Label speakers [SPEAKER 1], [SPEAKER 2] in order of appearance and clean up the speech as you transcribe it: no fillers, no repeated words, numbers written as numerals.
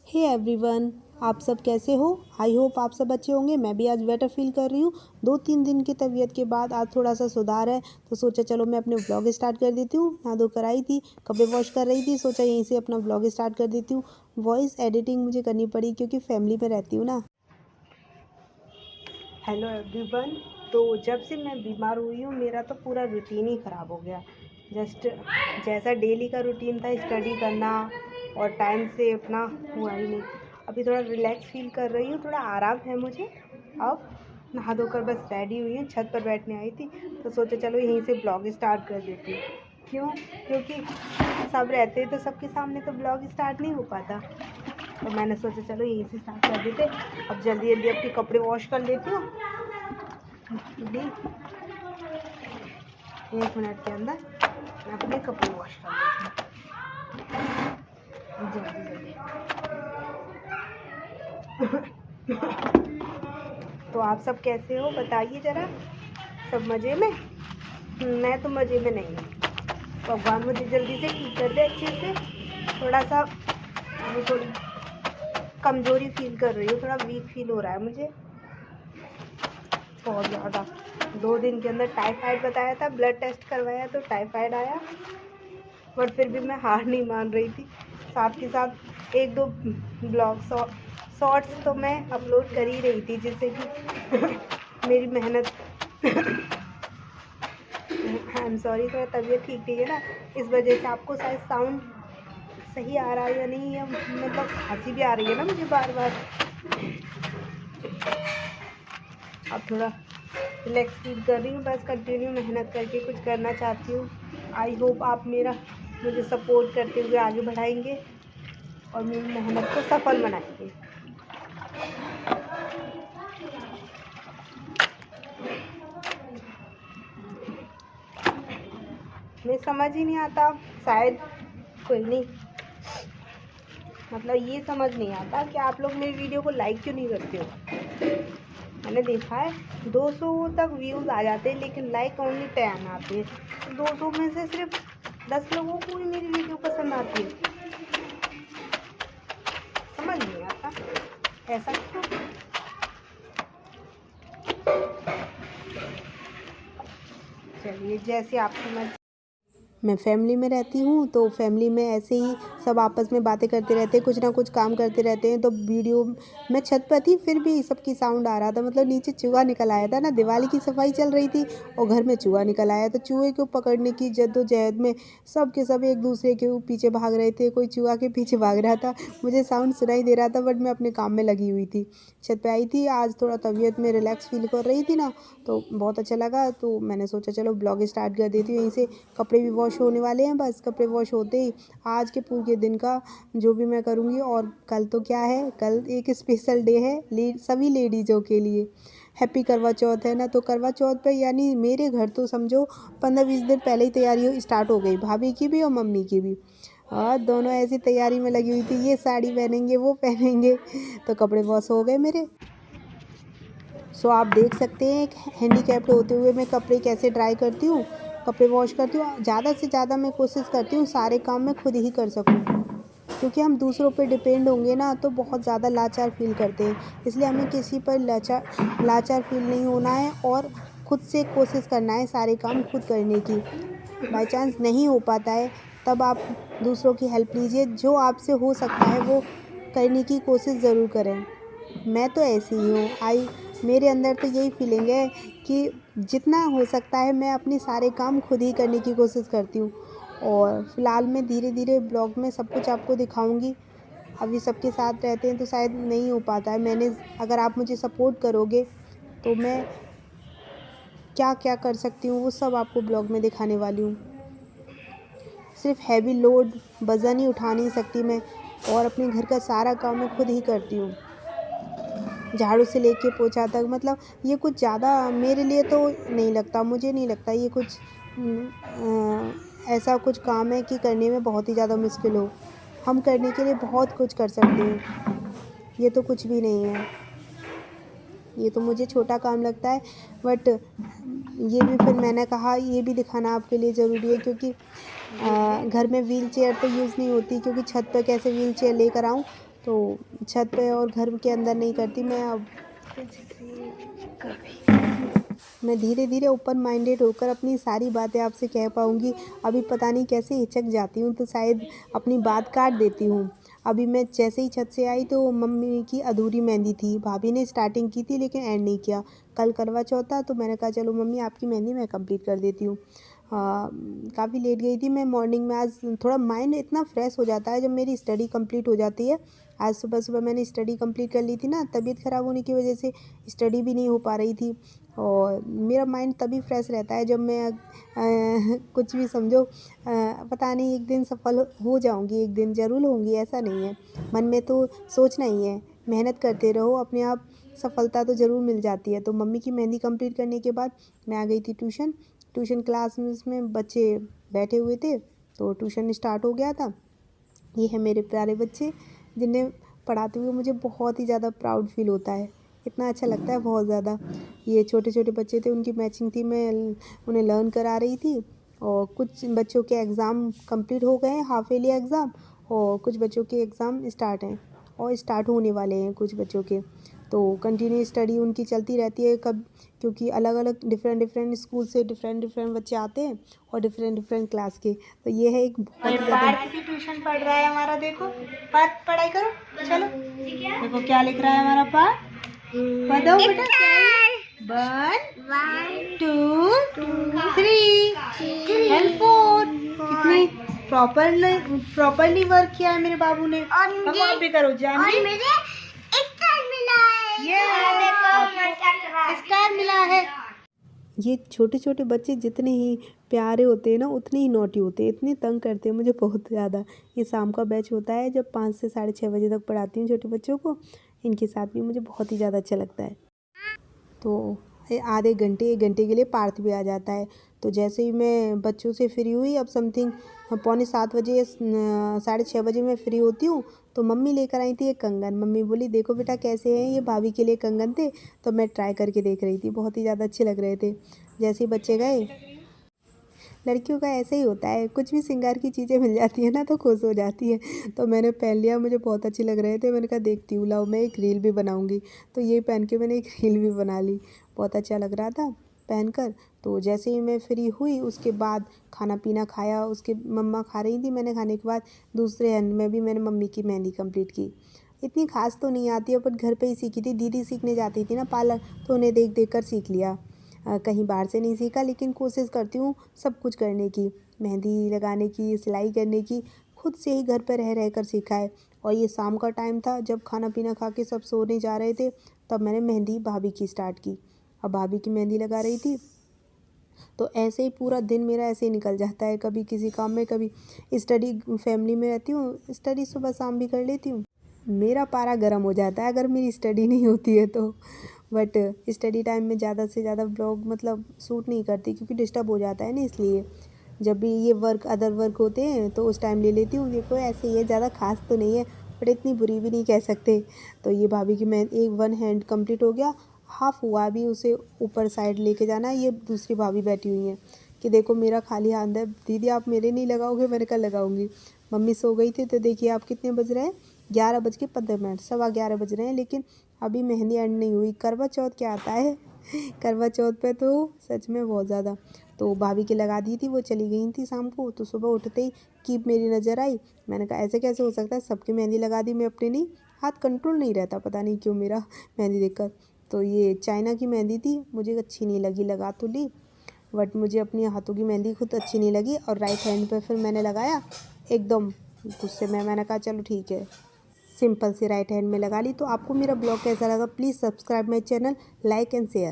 [SPEAKER 1] Hey everyone, आप सब कैसे हो। आई होप आप सब अच्छे होंगे। मैं भी आज बेटर फील कर रही हूँ। 2-3 दिन की तबीयत के बाद आज थोड़ा सा सुधार है, तो सोचा चलो मैं अपने व्लॉग स्टार्ट कर देती हूँ। नहा धोकर आई थी, कपड़े वॉश कर रही थी, सोचा यहीं से अपना व्लॉग स्टार्ट कर देती हूँ। वॉइस एडिटिंग मुझे करनी पड़ी क्योंकि फैमिली में रहती हूँ ना। हेलो एवरीवन, तो जब से मैं बीमार हुई हूँ मेरा तो पूरा रूटीन ही ख़राब हो गया। जस्ट जैसा डेली का रूटीन था, स्टडी करना और टाइम से उठना, हुआ ही नहीं। अभी थोड़ा रिलैक्स फील कर रही हूँ, थोड़ा आराम है मुझे। अब नहा धोकर बस रेडी हुई हूँ, छत पर बैठने आई थी, तो सोचा चलो यहीं से ब्लॉग स्टार्ट कर देती हूँ। क्यों? क्योंकि सब रहते तो सबके सामने तो ब्लॉग स्टार्ट नहीं हो पाता, तो मैंने सोचा चलो यहीं से स्टार्ट कर देते। अब जल्दी जल्दी अपने कपड़े वॉश कर लेती हूँ। 1 मिनट के अंदर मैं अपने कपड़े वॉश कर लेती हूँ जल्दी जल्दी। तो आप सब कैसे हो बताइए ज़रा, सब मज़े में? मैं तो मज़े में नहीं हूँ। भगवान मुझे जल्दी से ठीक कर दे अच्छे से। थोड़ा सा थोड़ी कमज़ोरी फील कर रही हूँ, थोड़ा वीक फील हो रहा है मुझे बहुत ज़्यादा। 2 दिन के अंदर टाइफाइड बताया था, ब्लड टेस्ट करवाया तो टाइफाइड आया, बट फिर भी मैं हार नहीं मान रही थी। साथ के साथ 1-2 ब्लॉग शॉर्ट्स तो मैं अपलोड कर ही रही थी, जिससे कि मेरी मेहनत आई एम सॉरी, थोड़ा तबीयत ठीक नहीं है ना, इस वजह से आपको शायद साउंड सही आ रहा है या नहीं, या मतलब हंसी भी आ रही है ना मुझे बार बार। अब थोड़ा रिलैक्स फील कर रही हूँ, बस कंटिन्यू मेहनत करके कुछ करना चाहती हूँ। आई होप आप मुझे सपोर्ट करते हुए आगे बढ़ाएंगे और मेरी मेहनत को सफल बनाएंगे। मैं समझ ही नहीं आता, शायद कोई नहीं, मतलब ये समझ नहीं आता कि आप लोग मेरी वीडियो को लाइक क्यों नहीं करते हो। मैंने देखा है 200 तक व्यूज़ आ जाते हैं, लेकिन लाइक ओनली 10 आते हैं। 200 में से सिर्फ 10 लोगों को ही मेरी वीडियो पसंद आती है। समझ नहीं आता ऐसा क्यों। चलिए जैसे आप समझ। मैं फैमिली में रहती हूँ, तो फैमिली में ऐसे ही सब आपस में बातें करते रहते हैं, कुछ ना कुछ काम करते रहते हैं। तो वीडियो मैं छत पर थी, फिर भी सबकी साउंड आ रहा था, मतलब नीचे चूहा निकल आया था ना, दिवाली की सफाई चल रही थी और घर में चूहा निकल आया। तो चूहे को पकड़ने की जद्दोजहद में सब के सब एक दूसरे के पीछे भाग रहे थे, कोई चूहा के पीछे भाग रहा था। मुझे साउंड सुनाई दे रहा था, बट मैं अपने काम में लगी हुई थी। छत पर आई थी, आज थोड़ा तबीयत में रिलैक्स फील कर रही थी ना, तो बहुत अच्छा लगा। तो मैंने सोचा चलो ब्लॉग स्टार्ट कर देती हूँ यहीं से। कपड़े भी वॉश होने वाले हैं, बस कपड़े वॉश होते ही आज के पूरे दिन का जो भी मैं करूँगी। और कल तो क्या है, कल एक स्पेशल डे है सभी लेडीज़ों के लिए। हैप्पी करवा चौथ है ना, तो करवा चौथ पे यानी मेरे घर तो समझो 15-20 दिन पहले ही तैयारी स्टार्ट हो गई, भाभी की भी और मम्मी की भी। और दोनों ऐसी तैयारी में लगी हुई थी, ये साड़ी पहनेंगे वो पहनेंगे। तो कपड़े वॉश हो गए मेरे। सो आप देख सकते हैं एक हैंडीकैप्ड होते हुए मैं कपड़े कैसे ड्राई करती हूँ, कपड़े वॉश करती हूँ। ज़्यादा से ज़्यादा मैं कोशिश करती हूँ सारे काम मैं खुद ही कर सकूँ, क्योंकि हम दूसरों पे डिपेंड होंगे ना तो बहुत ज़्यादा लाचार फील करते हैं। इसलिए हमें किसी पर लाचार फील नहीं होना है और खुद से कोशिश करना है सारे काम खुद करने की। बाय चांस नहीं हो पाता है तब आप दूसरों की हेल्प लीजिए, जो आपसे हो सकता है वो करने की कोशिश ज़रूर करें। मैं तो ऐसी ही हूँ। मेरे अंदर तो यही फीलिंग है कि जितना हो सकता है मैं अपने सारे काम खुद ही करने की कोशिश करती हूँ। और फ़िलहाल मैं धीरे धीरे ब्लॉग में सब कुछ आपको दिखाऊंगी। अभी सबके साथ रहते हैं तो शायद नहीं हो पाता है मैंने। अगर आप मुझे सपोर्ट करोगे तो मैं क्या क्या कर सकती हूँ वो सब आपको ब्लॉग में दिखाने वाली हूँ। सिर्फ हैवी लोड वज़न ही उठा नहीं सकती मैं, और अपने घर का सारा काम मैं खुद ही करती हूँ, झाड़ू से लेके पोछा तक। मतलब ये कुछ ज़्यादा मेरे लिए तो नहीं लगता, मुझे नहीं लगता ये कुछ ऐसा कुछ काम है कि करने में बहुत ही ज़्यादा मुश्किल हो। हम करने के लिए बहुत कुछ कर सकते हैं, ये तो कुछ भी नहीं है। ये तो मुझे छोटा काम लगता है, बट ये भी फिर मैंने कहा ये भी दिखाना आपके लिए ज़रूरी है, क्योंकि घर में व्हील चेयर तो यूज़ नहीं होती, क्योंकि छत पर कैसे व्हील चेयर लेकर आऊँ। तो छत पे और घर के अंदर नहीं करती मैं। अब मैं धीरे धीरे ओपन माइंडेड होकर अपनी सारी बातें आपसे कह पाऊँगी। अभी पता नहीं कैसे हिचक जाती हूँ, तो शायद अपनी बात काट देती हूँ। अभी मैं जैसे ही छत से आई तो मम्मी की अधूरी मेहंदी थी। भाभी ने स्टार्टिंग की थी लेकिन एंड नहीं किया। कल करवा चौथ था तो मैंने कहा चलो मम्मी आपकी मेहंदी मैं कंप्लीट कर देती हूँ। काफ़ी लेट गई थी मैं मॉर्निंग में। आज थोड़ा माइंड इतना फ्रेश हो जाता है जब मेरी स्टडी कंप्लीट हो जाती है। आज सुबह सुबह मैंने स्टडी कंप्लीट कर ली थी ना, तबीयत ख़राब होने की वजह से स्टडी भी नहीं हो पा रही थी। और मेरा माइंड तभी फ्रेश रहता है जब मैं कुछ भी समझो, पता नहीं एक दिन सफल हो जाऊंगी, एक दिन ज़रूर होंगी, ऐसा नहीं है। मन में तो सोचना ही है, मेहनत करते रहो, अपने आप सफलता तो ज़रूर मिल जाती है। तो मम्मी की मेहंदी कंप्लीट करने के बाद मैं आ गई थी ट्यूशन क्लास में बच्चे बैठे हुए थे तो ट्यूशन स्टार्ट हो गया था। ये है मेरे प्यारे बच्चे जिन्हें पढ़ाते हुए मुझे बहुत ही ज़्यादा प्राउड फील होता है। इतना अच्छा लगता है बहुत ज़्यादा। ये छोटे छोटे बच्चे थे, उनकी मैचिंग थी, मैं उन्हें लर्न करा रही थी। और कुछ बच्चों के एग्ज़ाम कंप्लीट हो गए हैं, हाफ ईयरली एग्ज़ाम, और कुछ बच्चों के एग्ज़ाम स्टार्ट हैं और स्टार्ट होने वाले हैं कुछ बच्चों के। तो कंटिन्यू स्टडी उनकी चलती रहती है कब, क्योंकि अलग अलग डिफरेंट स्कूल से डिफरेंट बच्चे आते हैं और डिफरेंट क्लास के। तो ये है एक बहुत ही ज़्यादा। पार्थ की ट्यूशन पढ़ रहा है हमारा, देखो पार्थ पढ़ाई करो, चलो देखो क्या लिख रहा है हमारा पार्थ, बताओ बेटा क्या है। 1 2 3 एंड 4। कितनी प्रॉपरली वर्क किया है मेरे बाबू ने। और भी करो जानवी, स्टार मिला है। ये छोटे छोटे बच्चे जितने ही प्यारे होते हैं ना उतने ही नॉटी होते हैं, इतने तंग करते हैं मुझे बहुत ज़्यादा। ये शाम का बैच होता है जब 5 से 6:30 बजे तक पढ़ाती हूँ छोटे बच्चों को। इनके साथ भी मुझे बहुत ही ज़्यादा अच्छा लगता है। तो आधे घंटे 1 घंटे के लिए पार्थ भी आ जाता है। तो जैसे ही मैं बच्चों से फ्री हुई, अब समथिंग 6:45 बजे 6:30 बजे मैं फ्री होती हूँ, तो मम्मी लेकर आई थी एक कंगन। मम्मी बोली देखो बेटा कैसे हैं, ये भाभी के लिए कंगन थे। तो मैं ट्राई करके देख रही थी, बहुत ही ज़्यादा अच्छे लग रहे थे। जैसे ही बच्चे गए, लड़कियों का ऐसे ही होता है, कुछ भी श्रृंगार की चीज़ें मिल जाती है ना तो खुश हो जाती है। तो मैंने पहन लिया, मुझे बहुत अच्छे लग रहे थे। मैंने कहा देखती हूँ, लाओ मैं एक रील भी बनाऊँगी। तो ये पहन के मैंने एक रील भी बना ली, बहुत अच्छा लग रहा था पहनकर। तो जैसे ही मैं फ्री हुई उसके बाद खाना पीना खाया, उसके मम्मा खा रही थी, मैंने खाने के बाद दूसरे एंड में भी मैंने मम्मी की मेहंदी कंप्लीट की। इतनी खास तो नहीं आती है, बट घर पे ही सीखी थी, दीदी सीखने जाती थी ना पार्लर, तो उन्हें देख देख कर सीख लिया। कहीं बाहर से नहीं सीखा, लेकिन कोशिश करती हूँ सब कुछ करने की, मेहंदी लगाने की, सिलाई करने की, खुद से ही घर पर रह कर सीखा है। और ये शाम का टाइम था, जब खाना पीना खा के सब सोने जा रहे थे, तब मैंने मेहंदी भाभी की स्टार्ट की। अब भाभी की मेहंदी लगा रही थी। तो ऐसे ही पूरा दिन मेरा ऐसे ही निकल जाता है, कभी किसी काम में, कभी स्टडी। फैमिली में रहती हूँ, स्टडी सुबह शाम भी कर लेती हूँ। मेरा पारा गर्म हो जाता है अगर मेरी स्टडी नहीं होती है तो। बट स्टडी टाइम में ज़्यादा से ज़्यादा ब्लॉग मतलब सूट नहीं करती, क्योंकि डिस्टर्ब हो जाता है ना, इसलिए जब भी ये अदर वर्क होते हैं तो उस टाइम ले लेती हूँ। देखो ऐसे ही है, ज़्यादा खास तो नहीं है, बट इतनी बुरी भी नहीं कह सकते। तो ये भाभी की मैं एक 1 हैंड कंप्लीट हो गया, हाफ हुआ, अभी उसे ऊपर साइड लेके जाना है। ये दूसरी भाभी बैठी हुई हैं कि देखो मेरा खाली हाथ है, दीदी आप मेरे नहीं लगाओगे, मैंने कहा लगाऊंगी। मम्मी सो गई थी, तो देखिए आप कितने बज रहे हैं, 11:15, 11:15 बज रहे हैं, लेकिन अभी मेहंदी एंड नहीं हुई। करवा चौथ क्या आता है करवा चौथ पे तो सच में बहुत ज़्यादा। तो भाभी के लगा दी थी, वो चली गई थी शाम को। तो सुबह उठते ही कीप मेरी नज़र आई। मैंने कहा ऐसे कैसे हो सकता है, सबकी मेहंदी लगा दी, मैं अपनी नहीं। हाथ कंट्रोल नहीं रहता पता नहीं क्यों मेरा मेहंदी देखकर। तो ये चाइना की मेहंदी थी, मुझे अच्छी नहीं लगी, लगा तो ली, बट मुझे अपनी हाथों की मेहंदी खुद अच्छी नहीं लगी। और राइट हैंड पे फिर मैंने लगाया एकदम गुस्से में। मैंने कहा चलो ठीक है, सिंपल से राइट हैंड में लगा ली। तो आपको मेरा ब्लॉग कैसा लगा, please subscribe my channel, like and share.